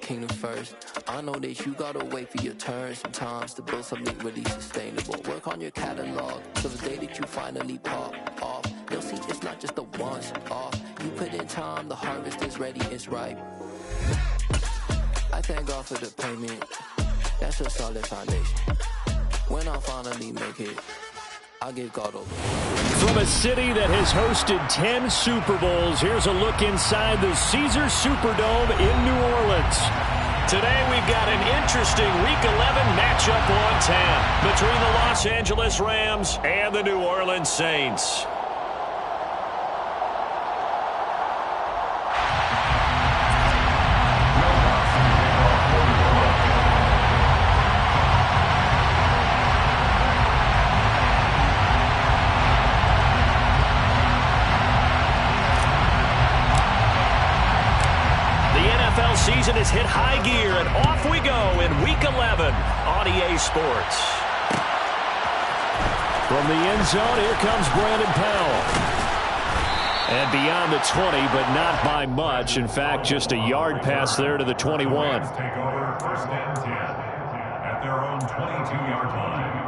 kingdom first. I know that you gotta wait for your turn sometimes to build something really sustainable. Work on your catalog, so the day that you finally pop off, you'll see it's not just a once off. You put in time, the harvest is ready, it's ripe. I thank God for the payment, that's a solid foundation. When I finally make it, I'll give God over. From a city that has hosted 10 Super Bowls, here's a look inside the Caesars Superdome in New Orleans. Today we've got an interesting Week 11 matchup on tap between the Los Angeles Rams and the New Orleans Saints. Season has hit high gear, and off we go in Week 11 on EA Sports. From the end zone, here comes Brandon Powell. And beyond the 20, but not by much. In fact, just a yard pass there to the 21. Take over first and 10 at their own 22-yard line.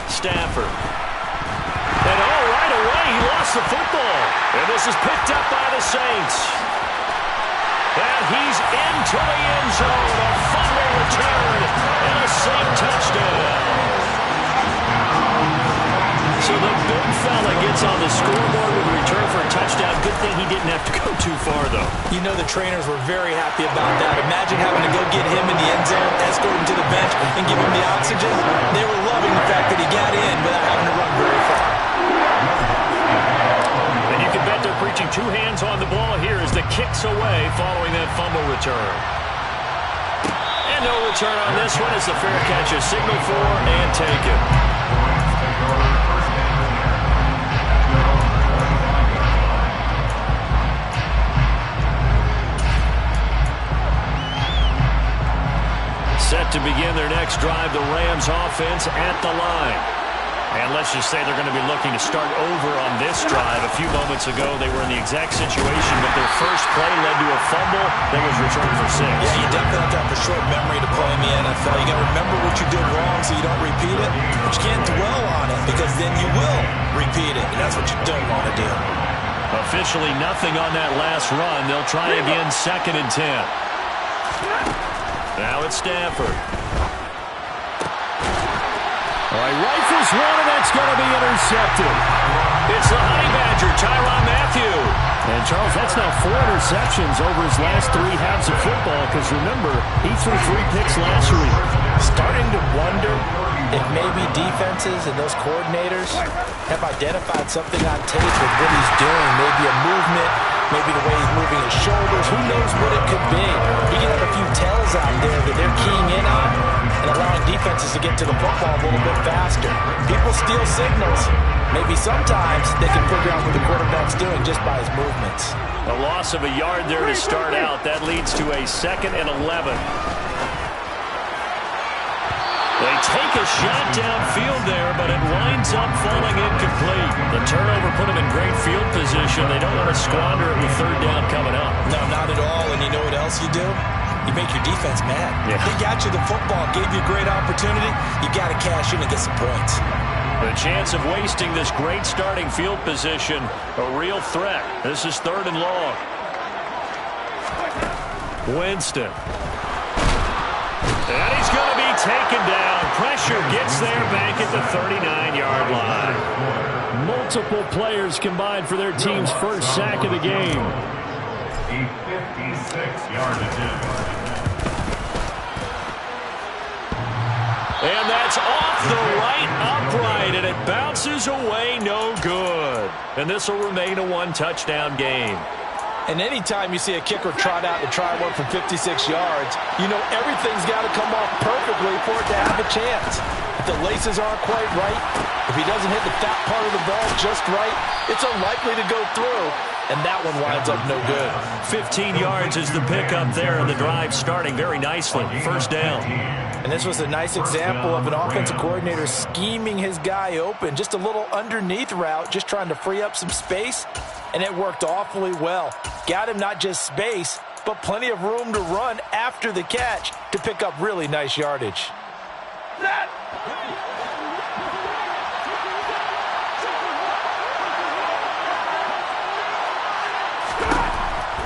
Stafford. And right away, he lost the football. And this is picked up by the Saints. And he's into the end zone. A fumble return and a Saint touchdown. So the big fella gets on the scoreboard with a return for a touchdown. Good thing he didn't have to go too far, though. You know the trainers were very happy about that. Imagine having to go get him in the end zone, escort him to the bench, and give him the oxygen. They were loving the fact that he got in without having to run very far. And you can bet they're preaching two hands on the ball here as the kick's away following that fumble return. And no return on this one as the fair catch is signaled for and taken. Set to begin their next drive, the Rams offense at the line. And let's just say they're going to be looking to start over on this drive. A few moments ago, they were in the exact situation, but their first play led to a fumble that was returned for 6. Yeah, you definitely have to have a short memory to play in the NFL. You got to remember what you did wrong so you don't repeat it, but you can't dwell on it because then you will repeat it, and that's what you don't want to do. Officially nothing on that last run. They'll try again, 2nd and 10. Now it's Stafford. All right, rifles one, and that's going to be intercepted. It's the Honey Badger, Tyrann Mathieu. And, Charles, that's now 4 interceptions over his last 3 halves of football because, remember, he threw 3 picks last week. Starting to wonder if maybe defenses and those coordinators have identified something on tape with what he's doing, maybe a movement, maybe the way he's moving his shoulders. Who knows what it could be? He can have a few tells out there that they're keying in on and allowing defenses to get to the football a little bit faster. People steal signals. Maybe sometimes they can figure out what the quarterback's doing just by his movements. A loss of a yard there to start out. That leads to a 2nd and 11. They take a shot downfield there, but it winds up falling incomplete. The turnover put them in great field position. They don't want to squander it with 3rd down coming up. No, not at all. And you know what else you do? You make your defense mad. Yeah. They got you the football, gave you a great opportunity. You got to cash in and get some points. The chance of wasting this great starting field position, a real threat. This is 3rd and long. Winston. And he's going to be taken down. Pressure gets there back at the 39-yard line. Multiple players combined for their team's first sack of the game. A 56-yard attempt. And that's off the right upright, and it bounces away no good. And this will remain a 1-touchdown game. And anytime you see a kicker trot out to try one from 56 yards, you know everything's got to come off perfectly for it to have a chance. If the laces aren't quite right, if he doesn't hit the fat part of the ball just right, it's unlikely to go through. And that one winds up no good. 15 yards is the pickup there, and the drive starting very nicely. First down. And this was a nice example of an offensive coordinator scheming his guy open. Just a little underneath route, just trying to free up some space, and it worked awfully well. Got him not just space, but plenty of room to run after the catch to pick up really nice yardage.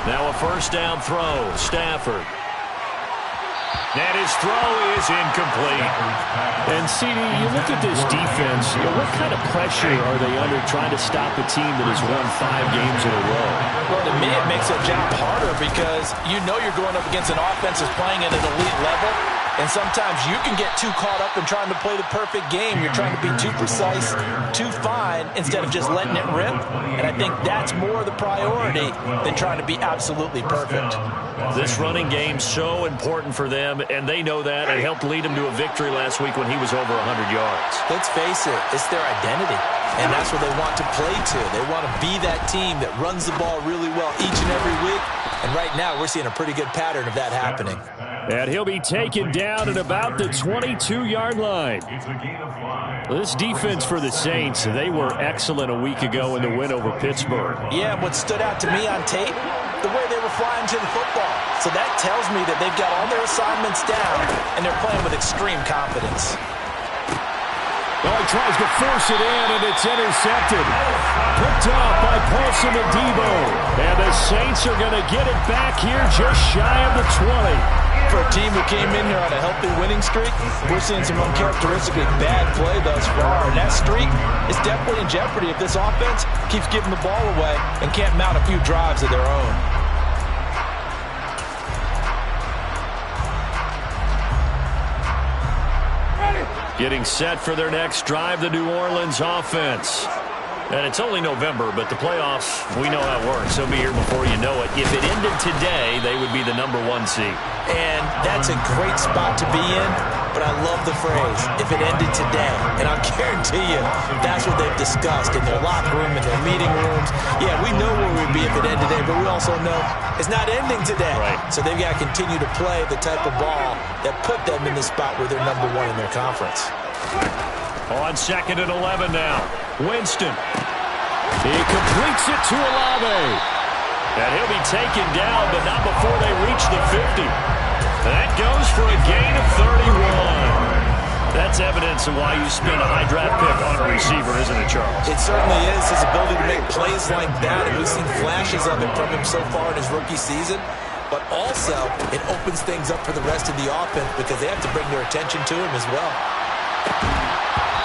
Now a first down throw. Stafford. And his throw is incomplete. And, CD, you look at this defense, what kind of pressure are they under trying to stop a team that has won 5 games in a row? Well, to me, it makes their job harder because you know you're going up against an offense that's playing at an elite level, and sometimes you can get too caught up in trying to play the perfect game. You're trying to be too precise, too fine, instead of just letting it rip. And I think that's more the priority than trying to be absolutely perfect. This running game's so important for them, and they know that. It helped lead them to a victory last week when he was over 100 yards. Let's face it, it's their identity, and that's what they want to play to. They want to be that team that runs the ball really well each and every week, and right now we're seeing a pretty good pattern of that happening. And he'll be taken down at about the 22-yard line. This defense for the Saints, they were excellent a week ago in the win over Pittsburgh. Yeah, what stood out to me on tape, the way they were flying to the football. So that tells me that they've got all their assignments down, and they're playing with extreme confidence. Well, he tries to force it in, and it's intercepted. Picked off by Paulson Adebo. And the Saints are going to get it back here just shy of the 20. For a team who came in here on a healthy winning streak, we're seeing some uncharacteristically bad play thus far. And that streak is definitely in jeopardy if this offense keeps giving the ball away and can't mount a few drives of their own. Getting set for their next drive, the New Orleans offense. And it's only November, but the playoffs, we know how it works. They'll be here before you know it. If it ended today, they would be the #1 seed. And that's a great spot to be in, but I love the phrase, if it ended today. And I'll guarantee you, that's what they've discussed in their locker room, in their meeting rooms. Yeah, we know where we'd be if it ended today, but we also know it's not ending today. Right. So they've got to continue to play the type of ball that put them in the spot where they're #1 in their conference. On 2nd and 11 now. Winston. He completes it to Olave. And he'll be taken down, but not before they reach the 50. That goes for a gain of 31. That's evidence of why you spend a high draft pick on a receiver, isn't it, Charles? It certainly is. His ability to make plays like that, and we've seen flashes of it from him so far in his rookie season. But also, it opens things up for the rest of the offense because they have to bring their attention to him as well.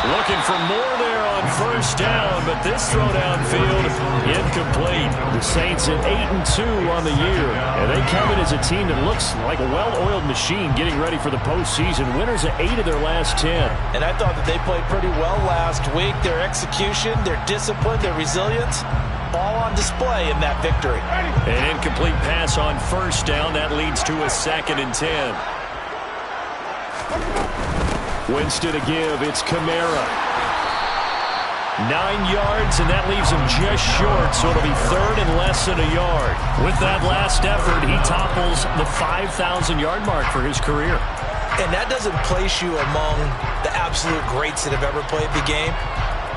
Looking for more there on first down, but this throw downfield incomplete. The Saints at 8-2 on the year, and they come in as a team that looks like a well-oiled machine getting ready for the postseason. Winners of 8 of their last 10. And I thought that they played pretty well last week. Their execution, their discipline, their resilience, all on display in that victory. An incomplete pass on first down. That leads to a 2nd and 10. Winston to give. It's Kamara. 9 yards, and that leaves him just short, so it'll be 3rd and less than a yard. With that last effort, he topples the 5,000-yard mark for his career. And that doesn't place you among the absolute greats that have ever played the game,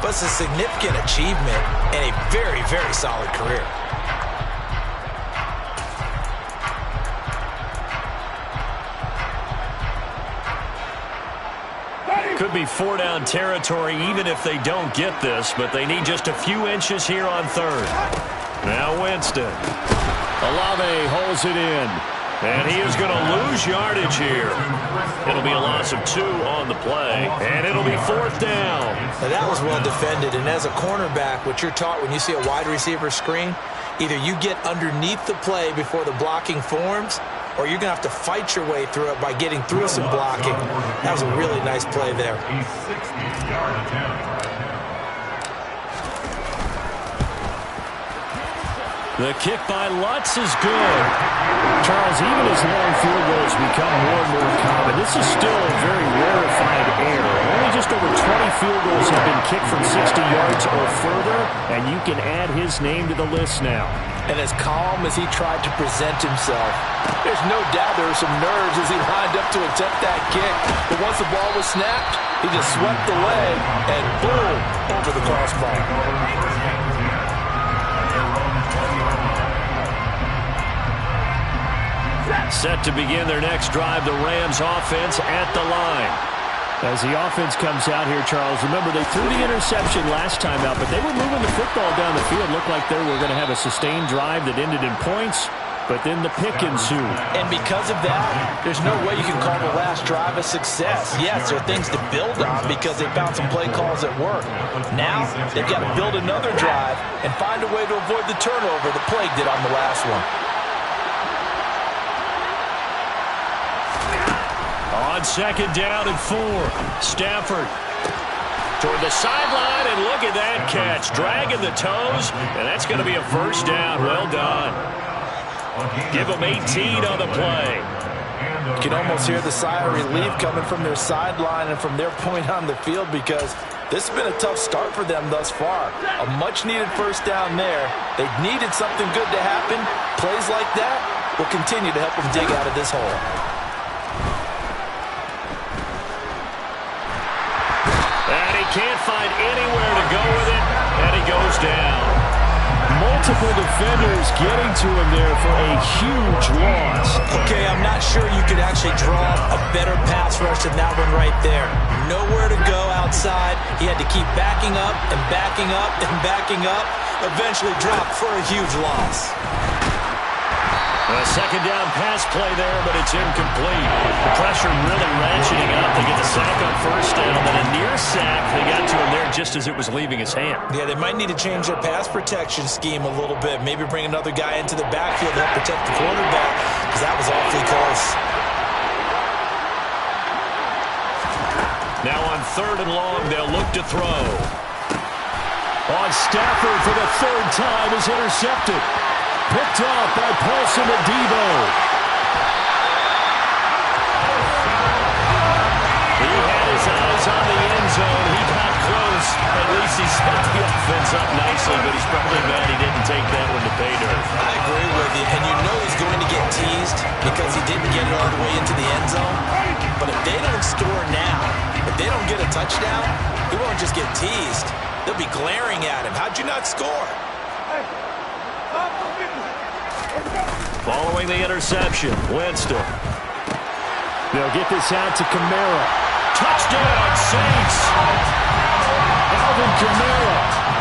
but it's a significant achievement and a very, very solid career. Could be 4-down territory even if they don't get this, but they need just a few inches here on 3rd. Now Winston. Olave holds it in. And he is going to lose yardage here. It'll be a loss of 2 on the play, and it'll be 4th down. Now that was well defended, and as a cornerback, what you're taught when you see a wide receiver screen, either you get underneath the play before the blocking forms, or you're going to have to fight your way through it by getting through some blocking. That was a really nice play there. A 60-yard attempt. The kick by Lutz is good. Charles, even as long field goals become more and more common, this is still a very rarefied error. Only just over 20 field goals have been kicked from 60 yards or further, and you can add his name to the list now. And as calm as he tried to present himself, there's no doubt there were some nerves as he lined up to attempt that kick. But once the ball was snapped, he just swept the leg and boom, over the crossbar. Set to begin their next drive, the Rams offense at the line. As the offense comes out here, Charles, remember they threw the interception last time out, but they were moving the football down the field. Looked like they were going to have a sustained drive that ended in points, but then the pick ensued. And because of that, there's no way you can call the last drive a success. Yes, there are things to build on because they found some play calls that work. Now, they've got to build another drive and find a way to avoid the turnover the Plague did on the last one. On second down and 4, Stafford toward the sideline, and look at that catch. Dragging the toes, and that's going to be a first down. Well done. Give them 18 on the play. You can almost hear the sigh of relief coming from their sideline and from their point on the field because this has been a tough start for them thus far. A much-needed first down there. They needed something good to happen. Plays like that will continue to help them dig out of this hole. And he can't find anywhere to go with it, and he goes down. Multiple defenders getting to him there for a huge loss. Okay, I'm not sure you could actually draw a better pass rush than that one right there. Nowhere to go outside. He had to keep backing up and backing up and backing up. Eventually dropped for a huge loss. A second down pass play there, but it's incomplete. The pressure really ratcheting up. They get the sack on first down, then a near sack. They got to him there just as it was leaving his hand. Yeah, they might need to change their pass protection scheme a little bit. Maybe bring another guy into the backfield to help protect the quarterback, because that was awfully close. Now on third and long, they'll look to throw. On Stafford for the third time is intercepted. Picked up by Paulson Adebo. He had his eyes on the end zone. He got close. At least he set the offense up nicely, but he's probably mad he didn't take that one to pay dirt. I agree with you, and you know he's going to get teased because he didn't get it all the way into the end zone. But if they don't score now, if they don't get a touchdown, he won't just get teased. They'll be glaring at him. How'd you not score? Following the interception, Winston. They'll get this out to Kamara. Touchdown, Saints! Alvin Kamara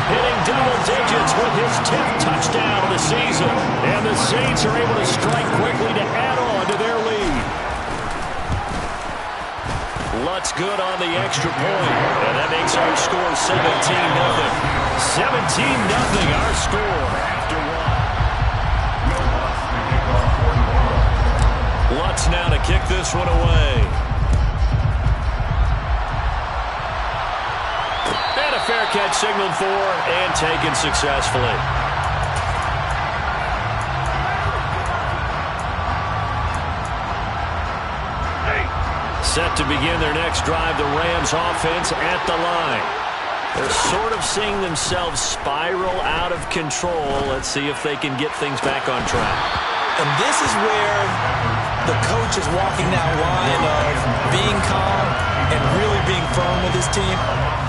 hitting double digits with his 10th touchdown of the season. And the Saints are able to strike quickly to add on to their lead. Lutz good on the extra point. And that makes our score 17-0. 17-0 our score after one. Lutz now to kick this one away. And a fair catch signaled for and taken successfully. Set to begin their next drive, the Rams offense at the line. They're sort of seeing themselves spiral out of control. Let's see if they can get things back on track. And this is where the coach is walking that line of being calm and really being firm with his team.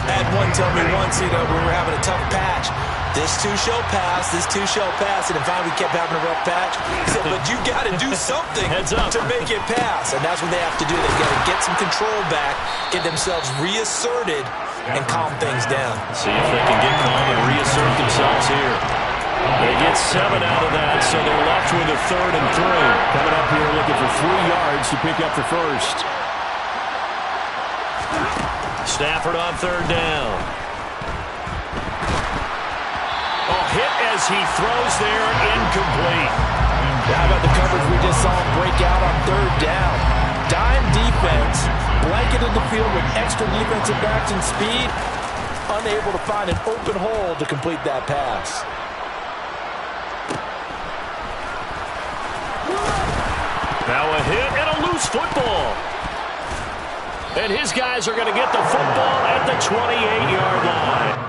I had one tell me once, we were having a tough patch. This too shall pass, this too shall pass. And in fact, we kept having a rough patch. He said, but you got to do something to make it pass. And that's what they have to do. They've got to get some control back, get themselves reasserted, and calm things down. See if they can get calm and reassert themselves here. They get 7 out of that, so they're left with a 3rd and 3. Coming up here looking for 3 yards to pick up the first. Stafford on 3rd down. Hit as he throws there, incomplete. How about the coverage we just saw him break out on 3rd down? Dime defense, blanketed the field with extra defensive backs and speed, unable to find an open hole to complete that pass. Now a hit and a loose football. And his guys are going to get the football at the 28-yard line.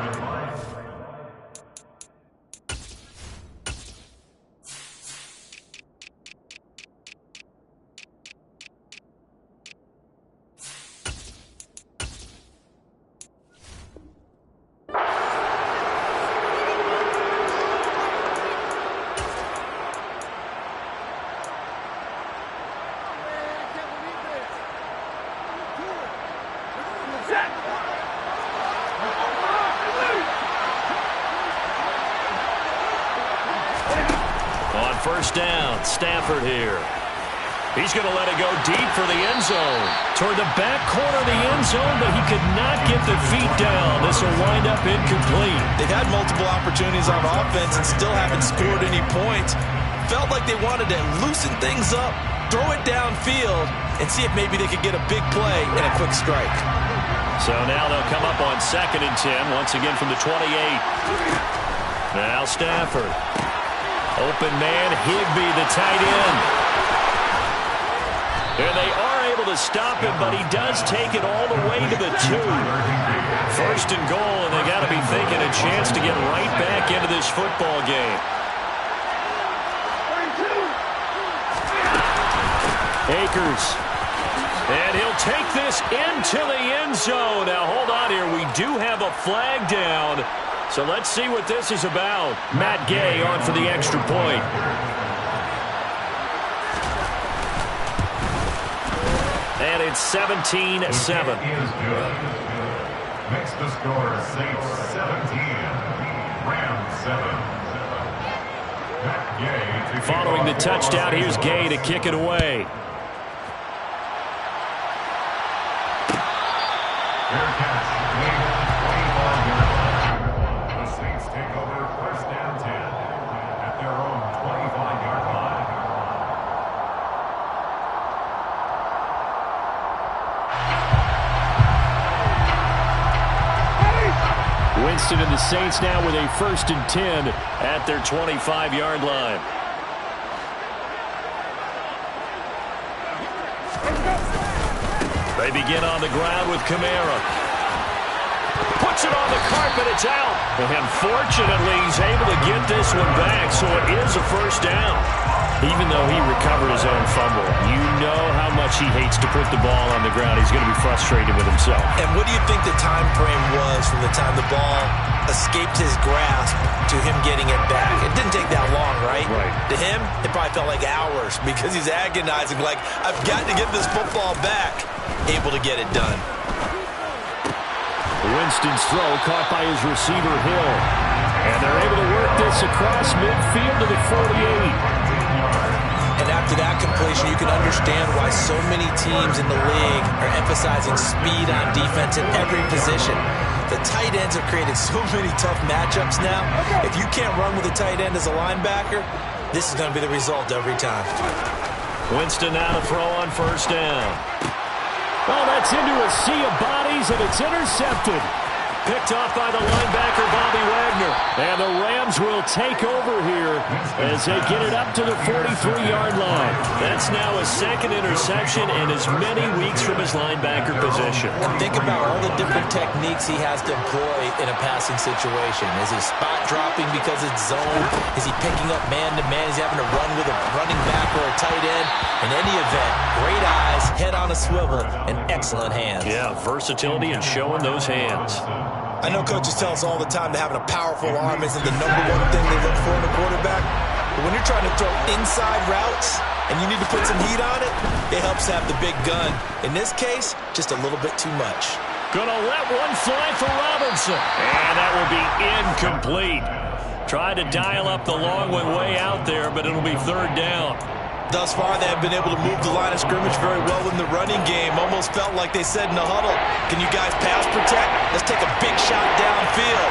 On first down, Stafford here. He's going to let it go deep for the end zone. Toward the back corner of the end zone, but he could not get the feet down. This will wind up incomplete. They've had multiple opportunities on offense and still haven't scored any points. Felt like they wanted to loosen things up, throw it downfield, and see if maybe they could get a big play and a quick strike. So now they'll come up on 2nd and 10, once again from the 28. Now Stafford. Open man, Higbee, the tight end. And they are able to stop him, but he does take it all the way to the 2. First and goal, and they got to be thinking a chance to get right back into this football game. Akers. And he'll take this into the end zone. Now, hold on here. We do have a flag down. So let's see what this is about. Matt Gay on for the extra point. And it's 17-7. Makes the score Saints 17, Rams 7. Matt Gay. Following the touchdown, here's Gay to kick it away. Fair catch. The Saints take over first down 10 at their own 25-yard line. Winston and the Saints now with a 1st and 10 at their 25-yard line. They begin on the ground with Kamara. Puts it on the carpet, it's out. And fortunately, he's able to get this one back, so it is a first down. Even though he recovered his own fumble, you know how much he hates to put the ball on the ground. He's going to be frustrated with himself. And what do you think the time frame was from the time the ball escaped his grasp to him getting it back? It didn't take that long, right? Right. To him, it probably felt like hours because he's agonizing, like, I've got to get this football back. Able to get it done. Winston's throw caught by his receiver, Hill. And they're able to work this across midfield to the 48. And after that completion, you can understand why so many teams in the league are emphasizing speed on defense in every position. The tight ends have created so many tough matchups now. If you can't run with a tight end as a linebacker, this is going to be the result every time. Winston now to throw on first down. Oh, that's into a sea of bodies, and it's intercepted. Picked off by the linebacker, Bobby Wagner. And the Rams will take over here as they get it up to the 43-yard line. That's now a 2nd interception in as many weeks from his linebacker position. And think about all the different techniques he has to employ in a passing situation. Is he spot dropping because it's zone? Is he picking up man-to-man? Is he having to run with a running back or a tight end? In any event, great eyes, head on a swivel, and excellent hands. Yeah, versatility and showing those hands. I know coaches tell us all the time that having a powerful arm isn't the #1 thing they look for in a quarterback. But when you're trying to throw inside routes and you need to put some heat on it, it helps have the big gun. In this case, just a little bit too much. Gonna let one fly for Robinson. And that will be incomplete. Tried to dial up the long one way out there, but it'll be 3rd down. Thus far, they have been able to move the line of scrimmage very well in the running game. Almost felt like they said in the huddle, can you guys pass protect? Let's take a big shot downfield.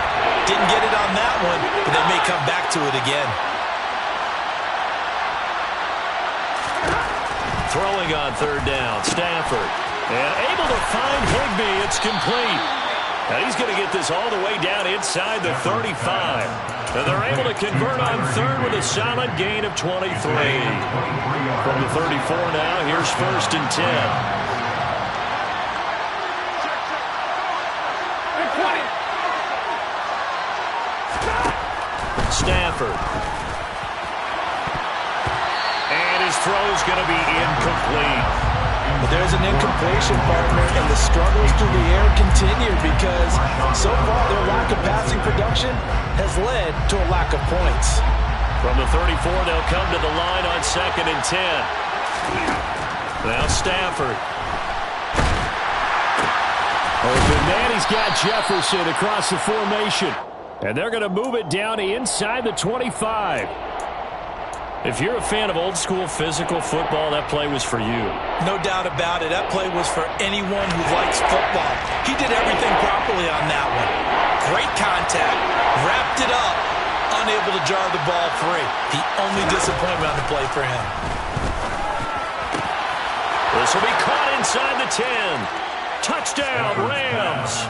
Didn't get it on that one, but they may come back to it again. Throwing on 3rd down, Stafford. And able to find Higbee. It's complete. And he's going to get this all the way down inside the 35. And they're able to convert on third with a solid gain of 23. From the 34 now, here's 1st and 10. Stafford. And his throw's going to be incomplete. But there's an incompletion, partner, and the struggles through the air continue because so far their lack of passing production has led to a lack of points. From the 34, they'll come to the line on 2nd and 10. Now Stafford. Open man, he's got Jefferson across the formation. And they're going to move it down inside the 25. If you're a fan of old-school physical football, that play was for you. No doubt about it. That play was for anyone who likes football. He did everything properly on that one. Great contact. Wrapped it up. Unable to jar the ball free. The only disappointment on the play for him. This will be caught inside the 10. Touchdown, Rams.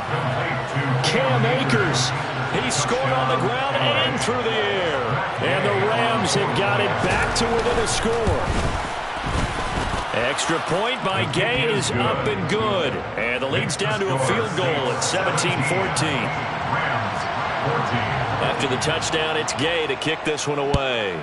Cam Akers. He scored on the ground and through the air. And the Rams have got it back to within a score. Extra point by Gay is up and good. And the lead's down to a field goal at 17-14. After the touchdown, it's Gay to kick this one away.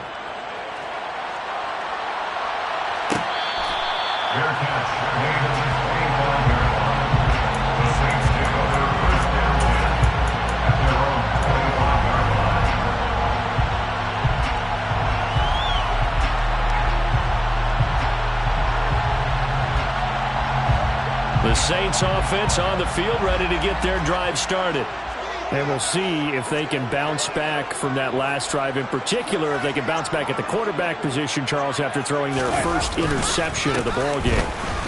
The Saints offense on the field, ready to get their drive started. And we'll see if they can bounce back from that last drive, in particular, if they can bounce back at the quarterback position, Charles, after throwing their first interception of the ball game.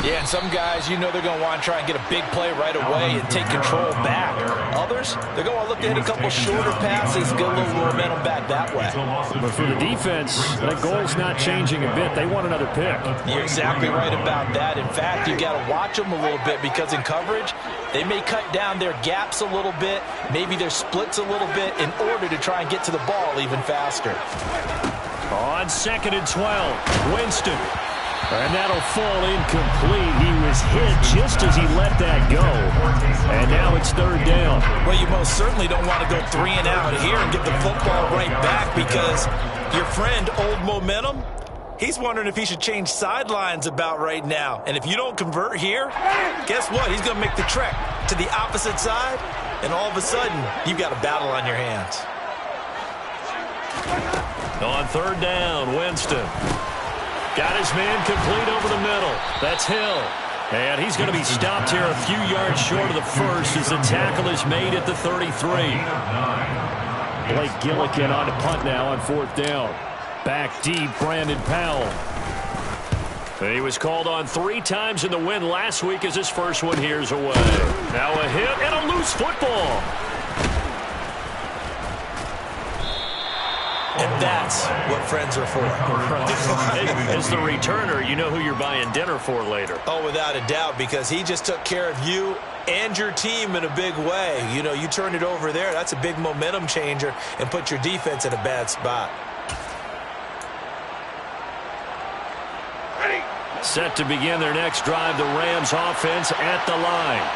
Yeah, and some guys, you know they're going to want to try and get a big play right away and take control back. Others, they're going to look to hit a couple shorter passes, get a little momentum back that way. But for the defense, that goal's not changing a bit. They want another pick. You're exactly right about that. In fact, you've got to watch them a little bit because in coverage, they may cut down their gaps a little bit, maybe their splits a little bit in order to try and get to the ball even faster. On 2nd and 12, Winston. And that'll fall incomplete. He was hit just as he let that go. And now it's 3rd down. Well, you most certainly don't want to go 3 and out here and get the football right back because your friend, Old Momentum, he's wondering if he should change sidelines about right now. And if you don't convert here, guess what? He's going to make the trek to the opposite side, and all of a sudden, you've got a battle on your hands. On 3rd down, Winston. Got his man complete over the middle. That's Hill. And he's going to be stopped here a few yards short of the first as the tackle is made at the 33. Blake Gillikin on to punt now on 4th down. Back deep, Brandon Powell. He was called on 3 times in the win last week as his first one here's away. Now a hit and a loose football. And that's what friends are for. As the returner, you know who you're buying dinner for later. Oh, without a doubt, because he just took care of you and your team in a big way. You know, you turned it over there. That's a big momentum changer and put your defense in a bad spot. Set to begin their next drive, the Rams offense at the line.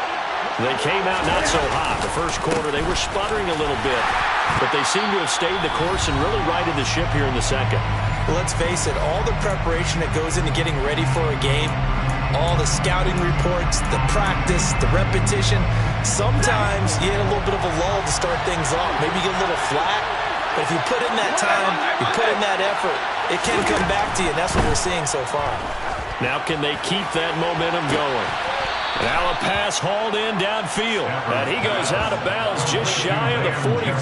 They came out not so hot. The first quarter, they were sputtering a little bit, but they seem to have stayed the course and really righted the ship here in the second. Well, let's face it, all the preparation that goes into getting ready for a game, all the scouting reports, the practice, the repetition, sometimes you get a little bit of a lull to start things off. Maybe you get a little flat, but if you put in that time, you put in that effort, it can come back to you, and that's what we're seeing so far. Now can they keep that momentum going? Now a pass hauled in downfield, and he goes out of bounds just shy of the 45.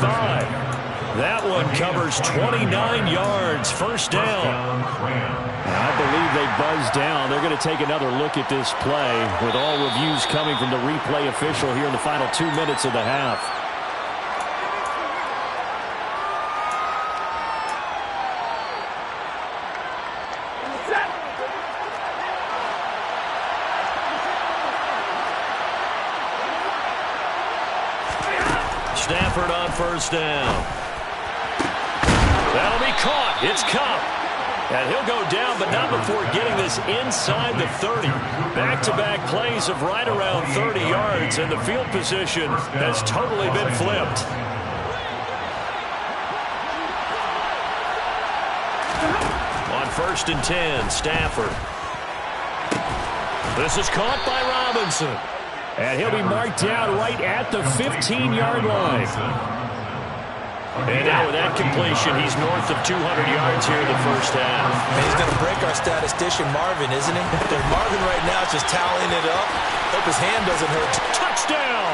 That one covers 29 yards, 1st down. I believe they buzzed down. They're going to take another look at this play with all reviews coming from the replay official here in the final 2 minutes of the half. Stafford on first down. That'll be caught. It's Kupp. And he'll go down, but not before getting this inside the 30. Back-to-back plays of right around 30 yards, and the field position has totally been flipped. On 1st and 10, Stafford. This is caught by Robinson. And he'll be marked down right at the 15-yard line. And now with that completion, he's north of 200 yards here in the first half. And he's going to break our statistician Marvin, isn't he? Marvin right now is just tallying it up. Hope his hand doesn't hurt. Touchdown!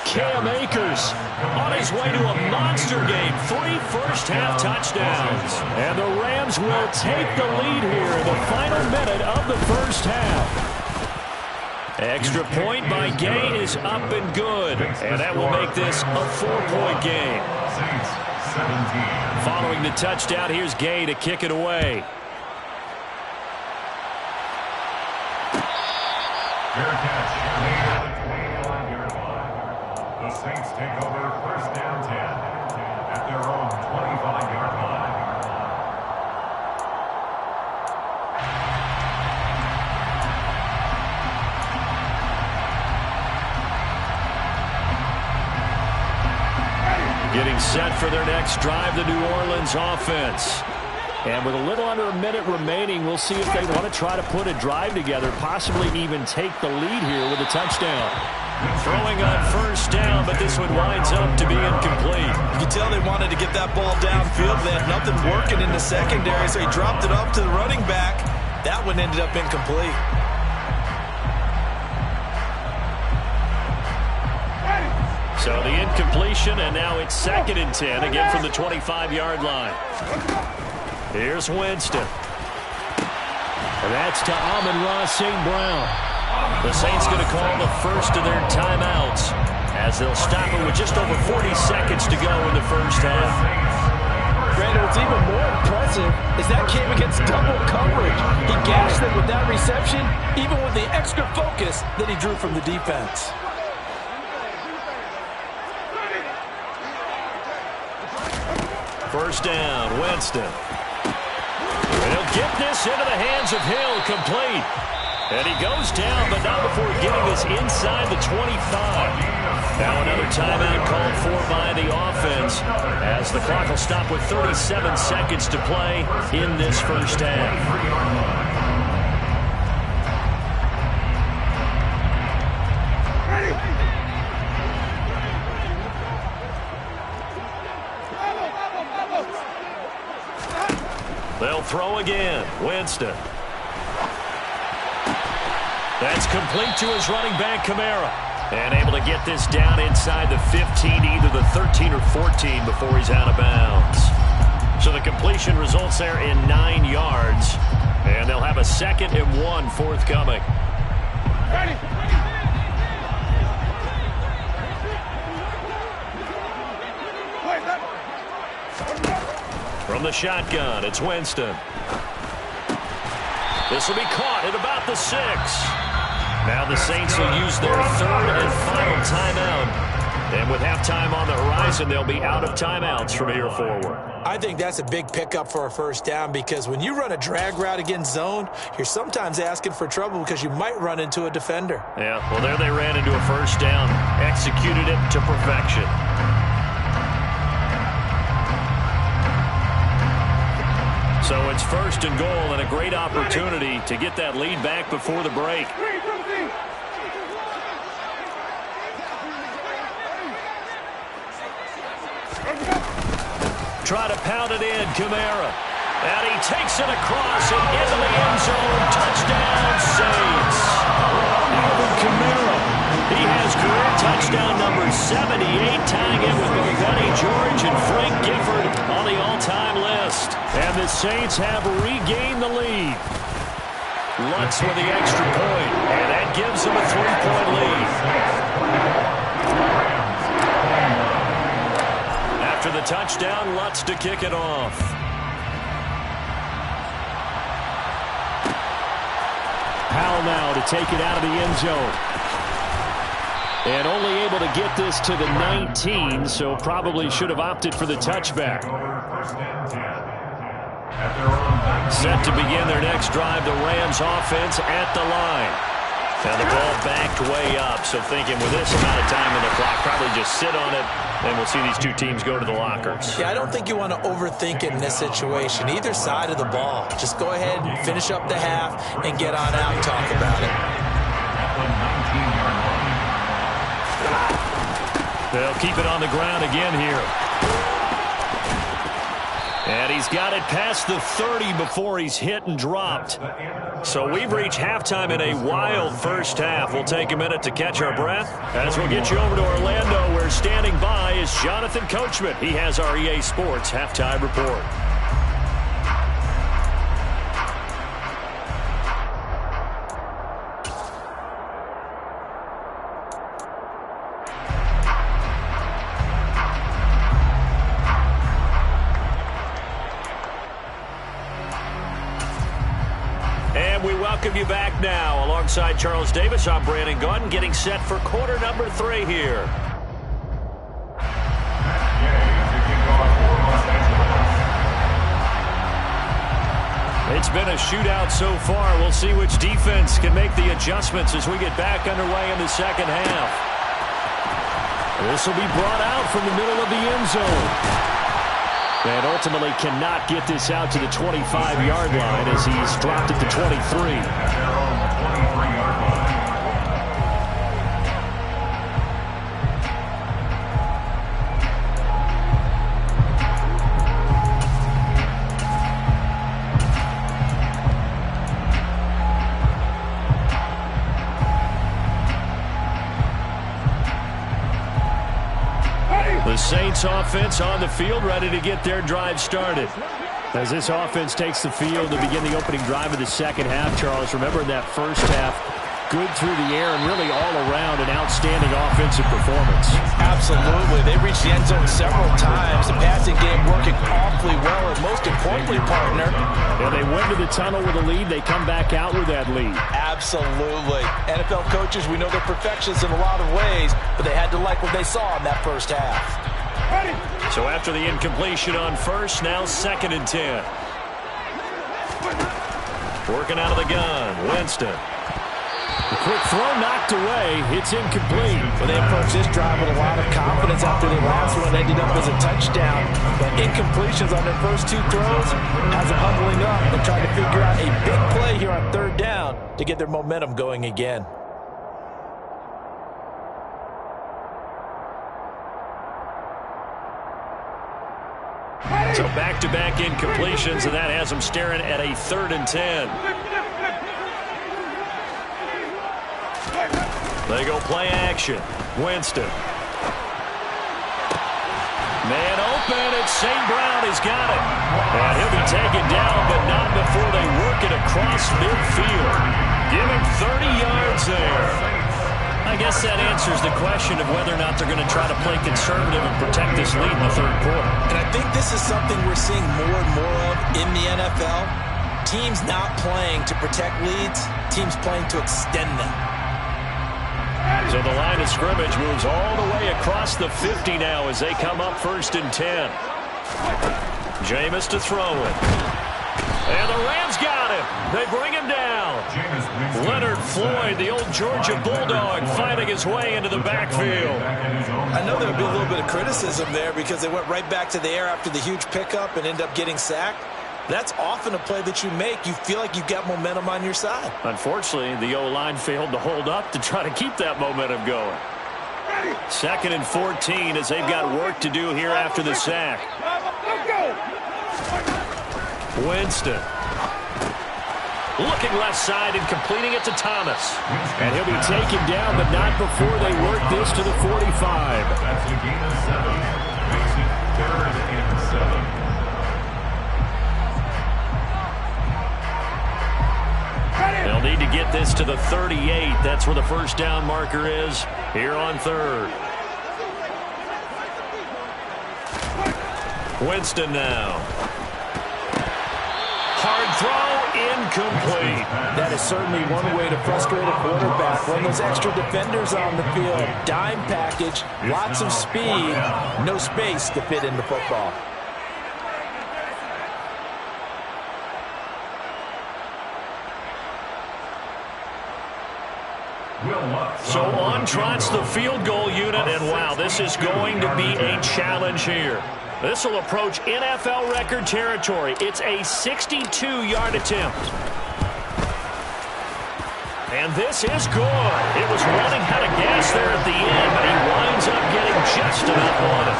Cam Akers on his way to a monster game. 3 first-half touchdowns. And the Rams will take the lead here in the final minute of the first half. Extra point by Gay is up and good. And that will make this a 4-point game. Saints 17. Following the touchdown, here's Gay to kick it away. Fair catch made at the 21-yard line. The Saints take over 1st down 10 at their own 25-yard line. Getting set for their next drive, the New Orleans offense. And with a little under a minute remaining, we'll see if they want to try to put a drive together, possibly even take the lead here with a touchdown. Throwing on 1st down, but this one winds up to be incomplete. You can tell they wanted to get that ball downfield. They had nothing working in the secondary, so he dropped it up to the running back. That one ended up incomplete. So the incompletion, and now it's 2nd and 10, again from the 25-yard line. Here's Winston. And that's to Amon-Ra St. Brown. The Saints going to call the first of their timeouts as they'll stop it with just over 40 seconds to go in the first half. Brandon, what's even more impressive is that came against double coverage. He gashed them with that reception, even with the extra focus that he drew from the defense. First down, Winston. And he'll get this into the hands of Hill, complete. And he goes down, but not before getting this inside the 25. Now another timeout called for by the offense, as the clock will stop with 37 seconds to play in this first half. They'll throw again. Winston. That's complete to his running back, Kamara. And able to get this down inside the 15, either the 13 or 14 before he's out of bounds. So the completion results there in 9 yards. And they'll have a 2nd and 1 forthcoming. From the shotgun, it's Winston. This will be caught at about the 6. Now the Saints will use their 3rd and final timeout. And with halftime on the horizon, they'll be out of timeouts from here forward. I think that's a big pickup for a first down, because when you run a drag route against zone, you're sometimes asking for trouble because you might run into a defender. Yeah, well, there they ran into a first down, executed it to perfection. So it's 1st and goal, and a great opportunity to get that lead back before the break. Try to pound it in, Kamara. And he takes it across and into the end zone. Touchdown, Saints. Alvin Kamara. He has career touchdown number 78, tying it with Benny George and Frank Gifford on the all-time list. And the Saints have regained the lead. Lutz with the extra point, and that gives them a 3-point lead. After the touchdown, Lutz to kick it off. Powell now to take it out of the end zone. And only able to get this to the 19, so probably should have opted for the touchback. Set to begin their next drive, the Rams offense at the line. And the ball backed way up, so thinking with this amount of time in the clock, probably just sit on it, and we'll see these two teams go to the lockers. Yeah, I don't think you want to overthink it in this situation. Either side of the ball. Just go ahead and finish up the half and get on out and talk about it. They'll keep it on the ground again here. And he's got it past the 30 before he's hit and dropped. So we've reached halftime in a wild first half. We'll take a minute to catch our breath as we'll get you over to Orlando, where standing by is Jonathan Coachman. He has our EA Sports halftime report. Welcome you back now. Alongside Charles Davis, I'm Brandon Gaudin, getting set for quarter number 3 here. It's been a shootout so far. We'll see which defense can make the adjustments as we get back underway in the second half. This will be brought out from the middle of the end zone. And ultimately cannot get this out to the 25-yard line as he's dropped it to 23. The Saints offense on the field, ready to get their drive started. As this offense takes the field to begin the opening drive of the second half, Charles, remember in that first half, good through the air and really all around an outstanding offensive performance. Absolutely. They reached the end zone several times. The passing game working awfully well, and most importantly, partner. Yeah, they went to the tunnel with a lead. They come back out with that lead. Absolutely. NFL coaches, we know they're perfectionists in a lot of ways, but they had to like what they saw in that first half. So after the incompletion on first, now 2nd and 10. Working out of the gun, Winston. A quick throw knocked away. It's incomplete. Well, they approached this drive with a lot of confidence after the last one ended up as a touchdown. But incompletions on their first 2 throws has them humbling up and trying to figure out a big play here on 3rd down to get their momentum going again. So back-to-back incompletions, and that has them staring at a 3rd and 10. They go play action. Winston. Man open, and St. Brown has got it. And he'll be taken down, but not before they work it across midfield. Give him 30 yards there. I guess that answers the question of whether or not they're going to try to play conservative and protect this lead in the 3rd quarter. And I think this is something we're seeing more and more of in the NFL. Teams not playing to protect leads, teams playing to extend them. So the line of scrimmage moves all the way across the 50 now as they come up 1st and 10. Jameis to throw it. And the Rams got him. They bring him down. Leonard Floyd, the old Georgia Bulldog, fighting his way into the backfield. I know there'll be a little bit of criticism there because they went right back to the air after the huge pickup and end up getting sacked. That's often a play that you make. You feel like you've got momentum on your side. Unfortunately, the O-line failed to hold up to try to keep that momentum going. 2nd and 14 as they've got work to do here after the sack. Winston. Looking left side and completing it to Thomas. And he'll be taken down, but not before they work this to the 45. That's a gain of 7. Makes it 3rd and 7. They'll need to get this to the 38. That's where the 1st down marker is here on 3rd. Winston now. hard throw, incomplete. That is certainly one way to frustrate a quarterback. Run those extra defenders on the field. Dime package, lots of speed, no space to fit in the football. So on trots the field goal unit, and wow, this is going to be a challenge here. This will approach NFL record territory. It's a 62-yard attempt. And this is good. It was running out of gas there at the end, but he winds up getting just enough on it.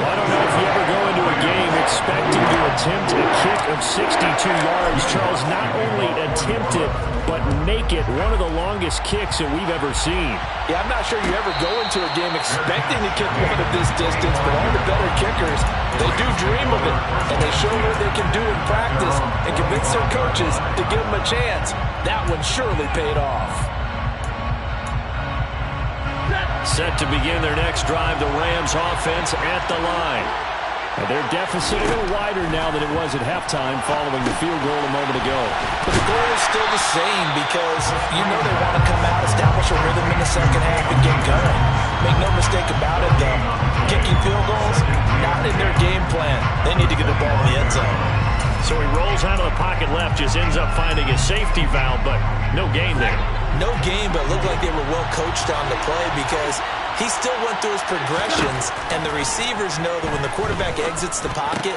Well, I don't know if you ever go into a game expecting to attempt a kick of 62 yards. Charles, not only attempt it, but make it one of the longest kicks that we've ever seen. Yeah, I'm not sure you ever go into a game expecting to kick one of this distance, but all the better kickers, they do dream of it, and they show what they can do in practice and convince their coaches to give them a chance. That one surely paid off. Set to begin their next drive, the Rams offense at the line. And their deficit a little wider now than it was at halftime following the field goal a moment ago. But the goal is still the same because you know they want to come out, establish a rhythm in the second half, and get going. Make no mistake about it, though. Kicking field goals, not in their game plan. They need to get the ball in the end zone. So he rolls out of the pocket left, just ends up finding a safety valve, but no gain there. No gain, but looked like they were well coached on the play because he still went through his progressions, and the receivers know that when the quarterback exits the pocket,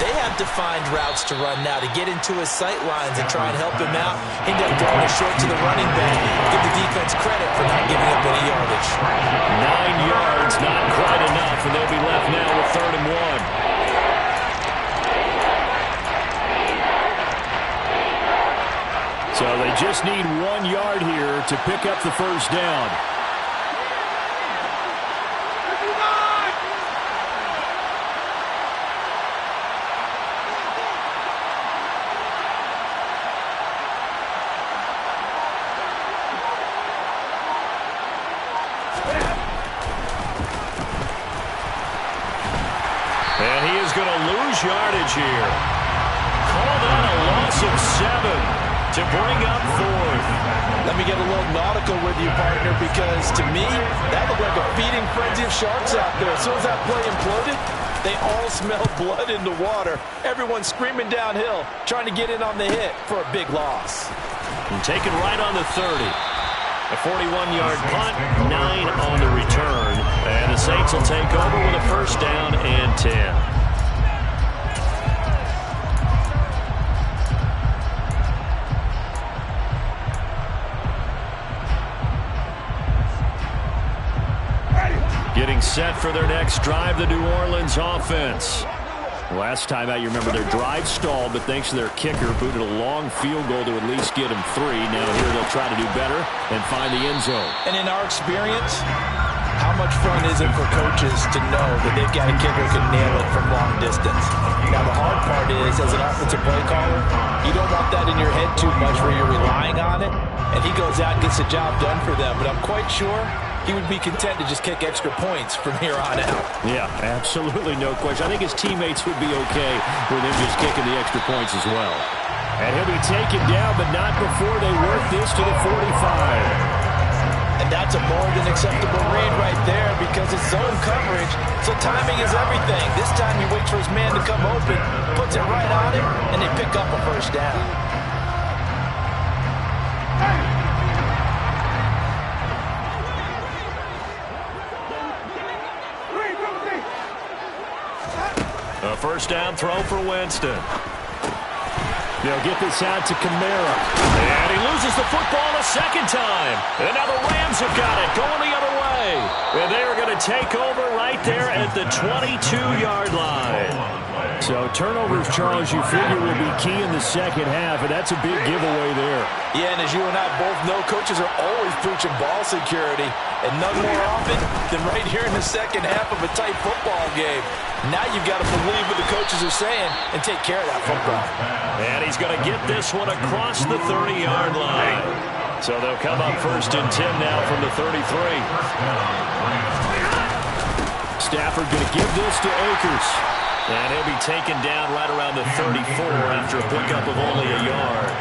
they have defined routes to run now to get into his sight lines and try and help him out. End up throwing it short to the running back. Give the defense credit for not giving up any yardage. 9 yards, not quite enough, and they'll be left now with 3rd and 1. So they just need 1 yard here to pick up the first down. And he is going to lose yardage here. Call that a loss of 7. To bring up 4th. Let me get a little nautical with you, partner, because to me, that looked like a feeding frenzy of sharks out there. As soon as that play imploded, they all smelled blood in the water. Everyone screaming downhill, trying to get in on the hit for a big loss. And taken right on the 30. A 41-yard punt, 9 on the return. And the Saints will take over with a first down and 10. Getting set for their next drive, the New Orleans offense. Last time out, you remember their drive stalled, but thanks to their kicker, booted a long field goal to at least get them 3. Now here they'll try to do better and find the end zone. And in our experience, how much fun is it for coaches to know that they've got a kicker who can nail it from long distance? Now the hard part is, as an offensive play caller, you don't want that in your head too much where you're relying on it, and he goes out and gets the job done for them. But I'm quite sure he would be content to just kick extra points from here on out. Yeah, absolutely no question. I think his teammates would be okay with him just kicking the extra points as well. And he'll be taken down, but not before they work this to the 45. And that's a more than acceptable read right there because it's zone coverage, so timing is everything. This time he waits for his man to come open, puts it right on him, and they pick up a first down. A first down throw for Winston. They'll get this out to Kamara. And he loses the football a second time. And now the Rams have got it going the other way. And they are going to take over right there at the 22-yard line. So turnovers, Charles, you figure will be key in the second half, and that's a big giveaway there. Yeah, and as you and I both know, coaches are always preaching ball security, and none more often than right here in the second half of a tight football game. Now you've got to believe what the coaches are saying and take care of that football. And he's going to get this one across the 30-yard line. So they'll come up 1st and 10 now from the 33. Stafford going to give this to Akers. And he'll be taken down right around the 34 after a pickup of only a yard.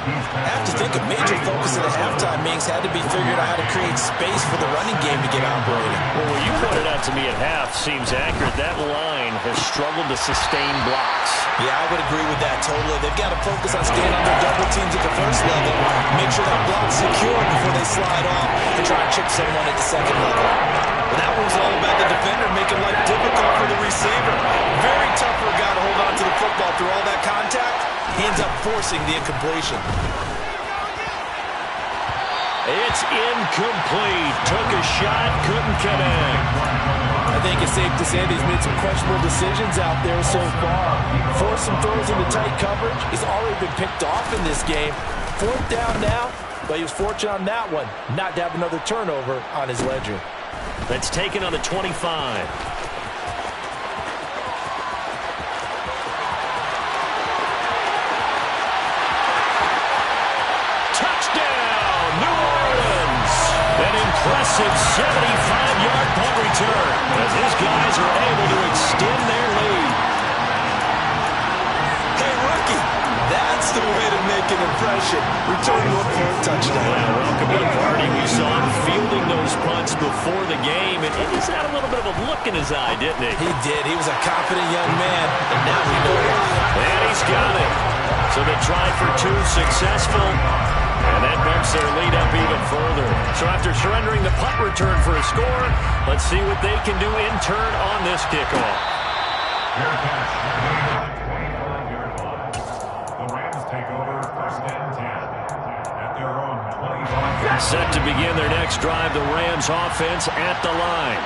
I have to think a major focus of the halftime meetings had to be figured out how to create space for the running game to get operating. Well, what you pointed out to me at half seems accurate. That line has struggled to sustain blocks. Yeah, I would agree with that totally. They've got to focus on staying under double teams at the first level, make sure that block's secure before they slide off and try to chip someone at the second level. Well, that one's all about the defender making life difficult for the receiver. Very tough for a guy to hold on to the football through all that contact. He ends up forcing the incompletion. It's incomplete. Took a shot, couldn't connect. I think it's safe to say that he's made some questionable decisions out there so far. Forced some throws into tight coverage. He's already been picked off in this game. 4th down now, but he was fortunate on that one not to have another turnover on his ledger. That's taken on the 25. Touchdown, New Orleans! An impressive 75-yard punt return as his guys are able to extend their lead. Hey, rookie, that's the way to make an impression. Return one for a touchdown. Yeah, welcome to the party. We saw him fielding those punts before the game, and he's had a little bit of a look in his eye, didn't he? He did. He was a confident young man, and now we know why. And he's got it. So the try for 2 successful, and that bumps their lead up even further. So after surrendering the punt return for a score, let's see what they can do in turn on this kickoff. Fair catch. Gain on the 25-yard line. The Rams take over 1st and 10 at their own 25. Set to begin their next drive, the Rams offense at the line.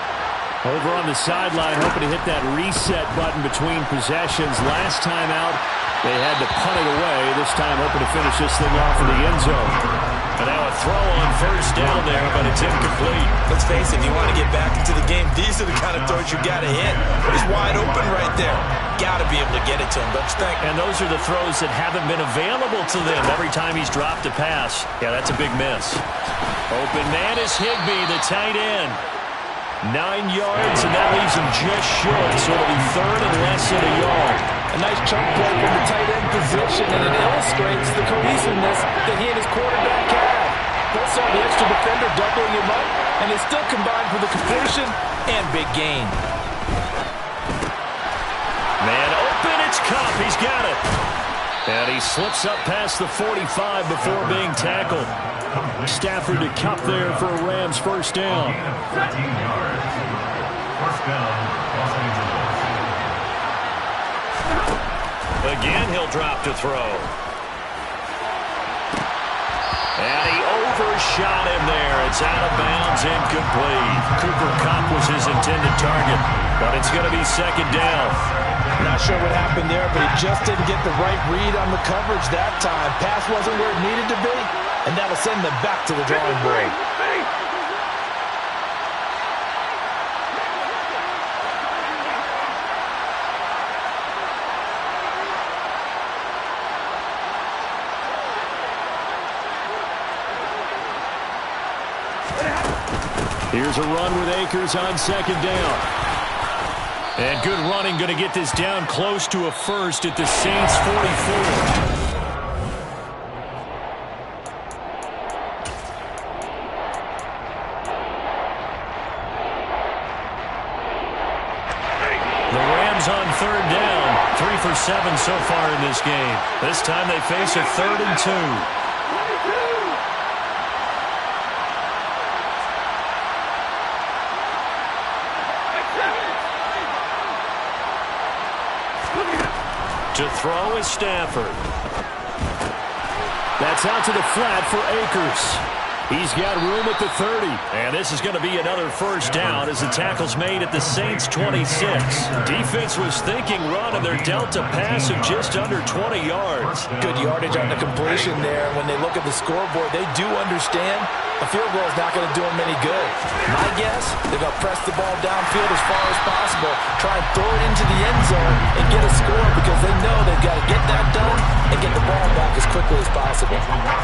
Over on the sideline, hoping to hit that reset button between possessions. Last time out, they had to punt it away. This time, hoping to finish this thing off in the end zone. And now a throw on 1st down there, but it's incomplete. Let's face it, if you want to get back into the game, these are the kind of throws you got to hit. He's wide open right there. Got to be able to get it to him, don't you think? And those are the throws that haven't been available to them every time he's dropped a pass. Yeah, that's a big miss. Open man is Higbee, the tight end. 9 yards, and that leaves him just short, so it'll be 3rd and less than a yard. A nice chunk play from the tight end position, and it illustrates the cohesiveness that he and his quarterback have. Both saw the extra defender doubling him up, and they still combined for the completion and big gain. Man open, it's Kupp. He's got it. And he slips up past the 45 before being tackled. Stafford to Kupp there for a Rams 1st down. 15 yards. 1st down, Los Angeles. Again, he'll drop to throw. And he overshot him there. It's out of bounds, incomplete. Cooper Kupp was his intended target, but it's going to be 2nd down. Not sure what happened there, but he just didn't get the right read on the coverage that time. Pass wasn't where it needed to be, and that'll send them back to the drawing board. Here's a run with Akers on 2nd down. And good running, going to get this down close to a 1st at the Saints' 44. On 3rd down, 3 for 7 so far in this game. This time they face a 3rd and 2. To throw is Stafford. That's out to the flat for Akers. He's got room at the 30. And this is going to be another 1st down as the tackle's made at the Saints' 26. Defense was thinking run, and they're dealt a pass of just under 20 yards. Good yardage on the completion there. When they look at the scoreboard, they do understand a field goal is not going to do them any good. My guess, they're going to press the ball downfield as far as possible, try and throw it into the end zone and get a score because they know they've got to get that done and get the ball back as quickly as possible.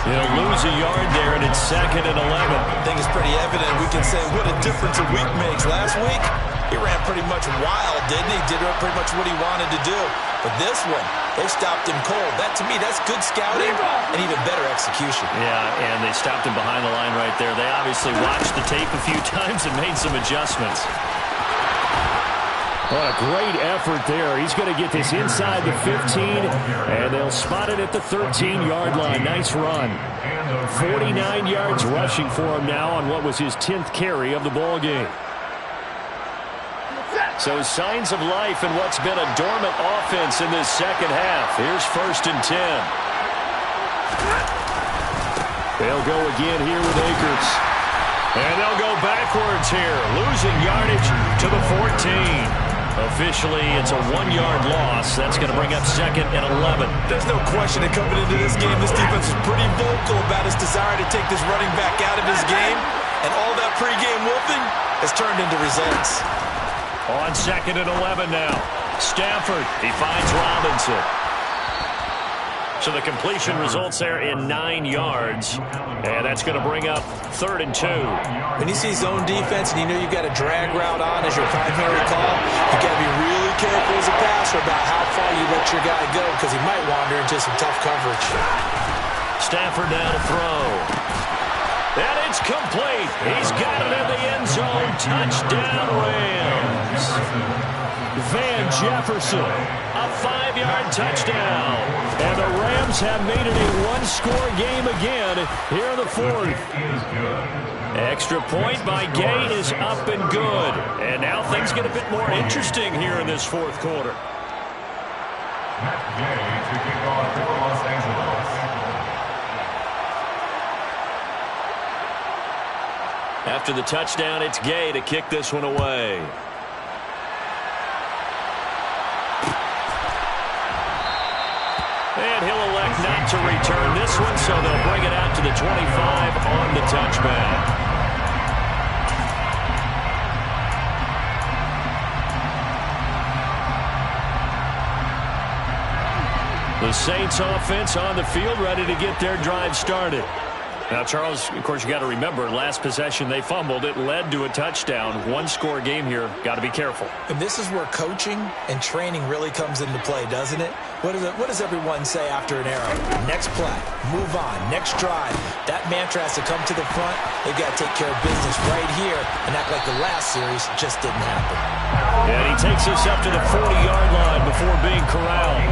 They'll lose a yard there, and it's 2nd 2nd and 11. I think it's pretty evident. We can say what a difference a week makes. Last week, he ran pretty much wild, didn't he? Did pretty much what he wanted to do. But this one, they stopped him cold. That, to me, that's good scouting and even better execution. Yeah, and they stopped him behind the line right there. They obviously watched the tape a few times and made some adjustments. What a great effort there. He's going to get this inside the 15, and they'll spot it at the 13-yard line. Nice run. 49 yards rushing for him now on what was his 10th carry of the ball game. So signs of life in what's been a dormant offense in this second half. Here's 1st and 10. They'll go again here with Akers. And they'll go backwards here, losing yardage to the 14. Officially, it's a 1-yard loss. That's going to bring up 2nd and 11. There's no question that coming into this game, this defense is pretty vocal about his desire to take this running back out of his game. And all that pregame wolfing has turned into results. On 2nd and 11 now. Stafford, he finds Robinson. So the completion results there in 9 yards. And that's going to bring up 3rd and 2. When you see zone defense and you know you've got a drag route on as your primary call, you got to be really careful as a passer about how far you let your guy go because he might wander into some tough coverage. Stafford now to throw. And it's complete. He's got it in the end zone. Touchdown, Rams. Van Jefferson, a 5-yard touchdown. And the Rams have made it a one-score game again here in the 4th. Extra point by Gay is up and good. And now things get a bit more interesting here in this 4th quarter. Matt Gay to kick off for Los Angeles. After the touchdown, it's Gay to kick this one away. And he'll elect not to return this one, so they'll bring it out to the 25 on the touchback. The Saints offense on the field, ready to get their drive started. Now, Charles, of course, you got to remember, last possession they fumbled. It led to a touchdown. One-score game here. Got to be careful. And this is where coaching and training really comes into play, doesn't it? What does everyone say after an error? Next play, move on, next drive. That mantra has to come to the front. They've got to take care of business right here and act like the last series just didn't happen. And he takes us up to the 40-yard line before being corralled.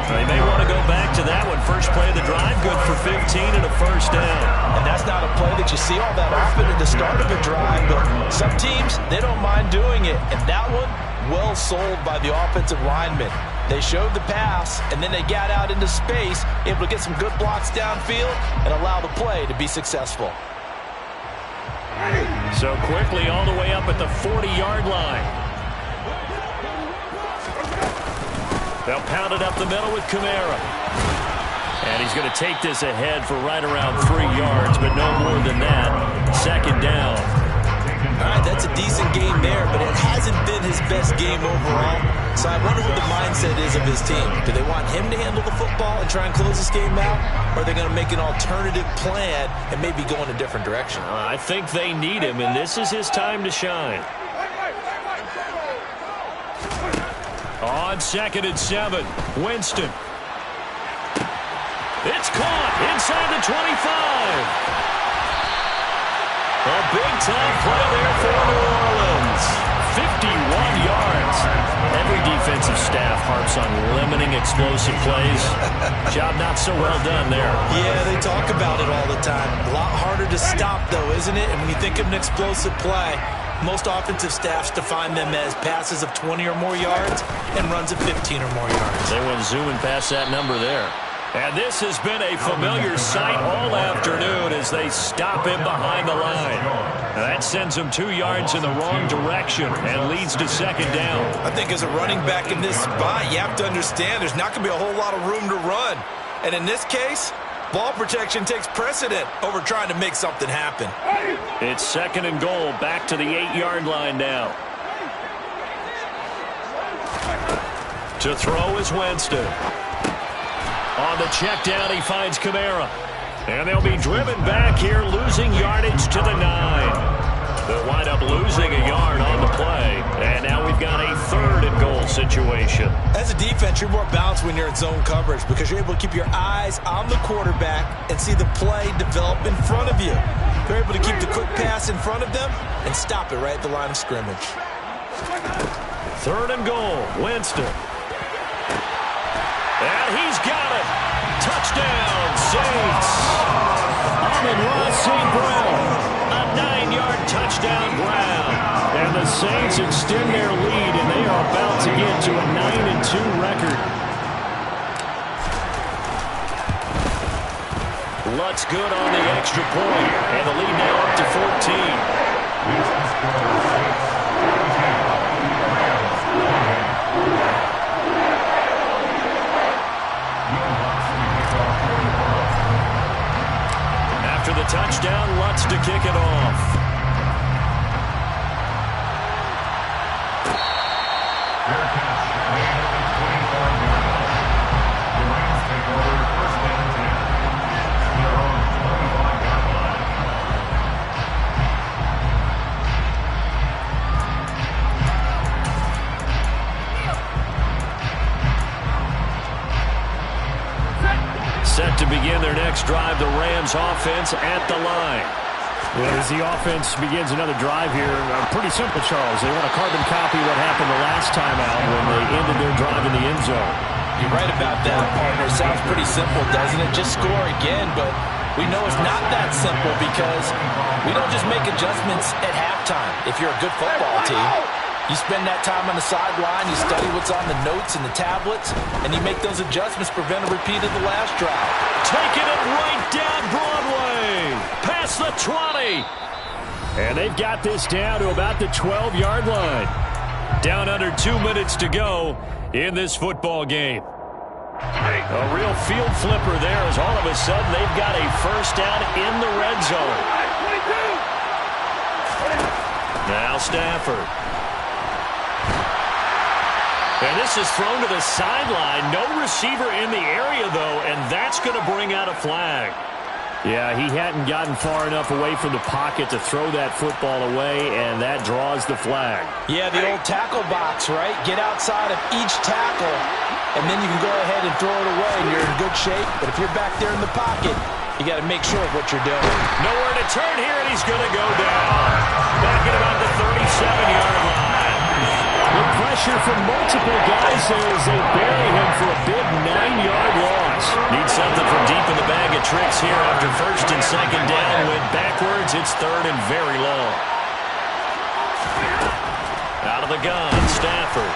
They may want to go back to that one. First play of the drive, good for 15 and a first down. And that's not a play that you see all that often at the start of a drive, but some teams, they don't mind doing it. And that one, well sold by the offensive lineman. They showed the pass, and then they got out into space, able to get some good blocks downfield and allow the play to be successful. So quickly all the way up at the 40-yard line. They'll pound it up the middle with Kamara. And he's going to take this ahead for right around 3 yards, but no more than that. 2nd down. All right, that's a decent game there, but it hasn't been his best game overall. So I wonder what the mindset is of his team. Do they want him to handle the football and try and close this game out? Or are they going to make an alternative plan and maybe go in a different direction? I think they need him, and this is his time to shine. On 2nd and 7, Winston. It's caught inside the 25. A big-time play there for New Orleans. 51 yards. Every defensive staff harps on limiting explosive plays. Job not so well done there. Yeah, they talk about it all the time. A lot harder to stop, though, isn't it? And when you think of an explosive play, most offensive staffs define them as passes of 20 or more yards and runs of 15 or more yards. They went zooming past that number there. And this has been a familiar sight all afternoon as they stop him behind the line. Now that sends him 2 yards in the wrong direction and leads to 2nd down. I think as a running back in this spot, you have to understand there's not going to be a whole lot of room to run. And in this case, ball protection takes precedent over trying to make something happen. It's 2nd and goal, back to the 8-yard line now. To throw is Winston. On the check down, he finds Kamara. And they'll be driven back here, losing yardage to the 9. They'll wind up losing a yard on the play. And now we've got a 3rd and goal situation. As a defense, you're more balanced when you're in zone coverage because you're able to keep your eyes on the quarterback and see the play develop in front of you. You're able to keep the quick pass in front of them and stop it right at the line of scrimmage. 3rd and goal, Winston. And he's got it. Touchdown, Saints. Amon-Ra St. Brown. A 9-yard touchdown, Brown. And the Saints extend their lead, and they are about to get to a 9-2 record. Lutz good on the extra point, and the lead now up to 14. After the touchdown, Lutz to kick it off. Fair catch, made at the 24-yard line. The Rams take over 1st and 10. Their own 25-yard line. Set to begin their next drive, the Rams offense at the line. Well, as the offense begins another drive here, pretty simple, Charles. They want to carbon copy what happened the last time out when they ended their drive in the end zone. You're right about that, partner. Sounds pretty simple, doesn't it? Just score again, but we know it's not that simple because we don't just make adjustments at halftime. If you're a good football team, you spend that time on the sideline, you study what's on the notes and the tablets, and you make those adjustments, prevent a repeat of the last drive. Taking it right down Broadway. Past the 20. And they've got this down to about the 12-yard line. Down under 2 minutes to go in this football game. A real field flipper there as all of a sudden they've got a 1st down in the red zone. Now Stafford. And this is thrown to the sideline. No receiver in the area, though, and that's going to bring out a flag. Yeah, he hadn't gotten far enough away from the pocket to throw that football away, and that draws the flag. Yeah, the old tackle box, right? Get outside of each tackle, and then you can go ahead and throw it away, and you're in good shape. But if you're back there in the pocket, you got to make sure of what you're doing. Nowhere to turn here, and he's going to go down. Back at about the 37-yard line. The pressure from multiple guys there as they bury him for a big 9-yard loss. Need something from deep in the bag of tricks here after 1st and 2nd down. Went backwards. It's 3rd and very long. Out of the gun, Stafford.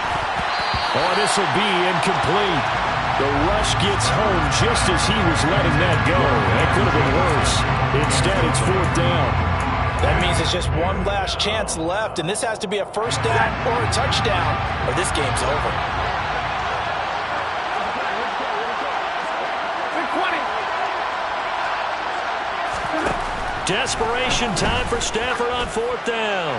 Oh, this will be incomplete. The rush gets home just as he was letting that go. That could have been worse. Instead, it's 4th down. That means it's just one last chance left, and this has to be a 1st down or a touchdown, or this game's over. Desperation time for Stafford on 4th down.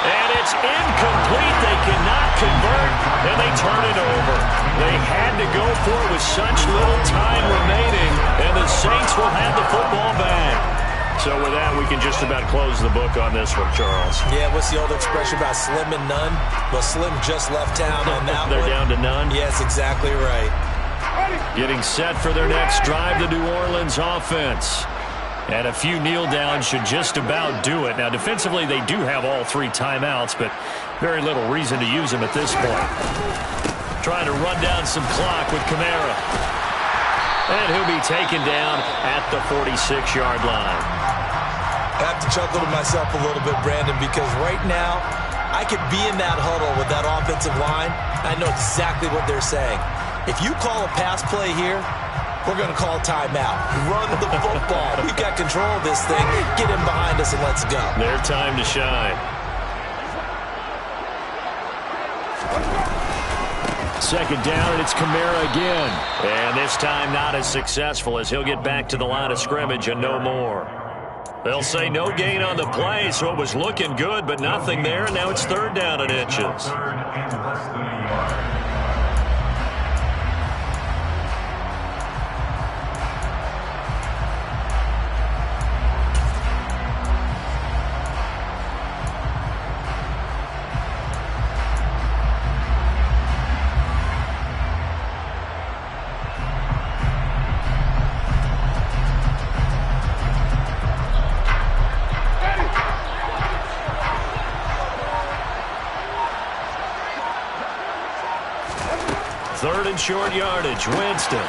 And it's incomplete. They cannot convert, and they turn it over. They had to go for it with such little time remaining, and the Saints will have the football back. So with that, we can just about close the book on this one, Charles. Yeah, what's the old expression about slim and none? Well, Slim just left town on that They're one. down to none? Yes, exactly right. Getting set for their next drive, the New Orleans offense. And a few kneel downs should just about do it. Now, defensively, they do have all 3 timeouts, but very little reason to use them at this point. Trying to run down some clock with Kamara. And he'll be taken down at the 46-yard line. I have to chuckle to myself a little bit, Brandon, because right now, I could be in that huddle with that offensive line. I know exactly what they're saying. If you call a pass play here, we're going to call timeout. Run the football. We've got control of this thing. Get him behind us and let's go. Their time to shine. 2nd down, and it's Kamara again. And this time not as successful as he'll get back to the line of scrimmage and no more. They'll say no gain on the play, so it was looking good, but nothing there. Now it's 3rd down and inches. 3rd and less than a yard. 3rd and short yardage. Winston.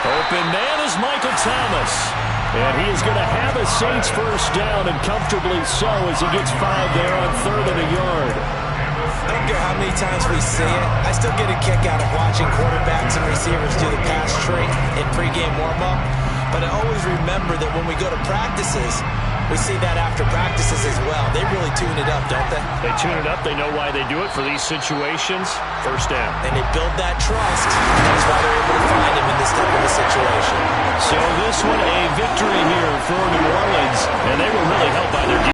Open man is Michael Thomas. And he is going to have a Saints first down, and comfortably so, as he gets 5 there on 3rd and a yard. I don't care how many times we see it. I still get a kick out of watching quarterbacks and receivers do the pass trick in pregame warm-up. But I always remember that when we go to practices, we see that after practices as well. They really tune it up, don't they? They tune it up. They know why they do it for these situations. First down. And they build that trust. That's why they're able to find him in this type of a situation. So this one a victory here for New Orleans. And they were really helped by their defense.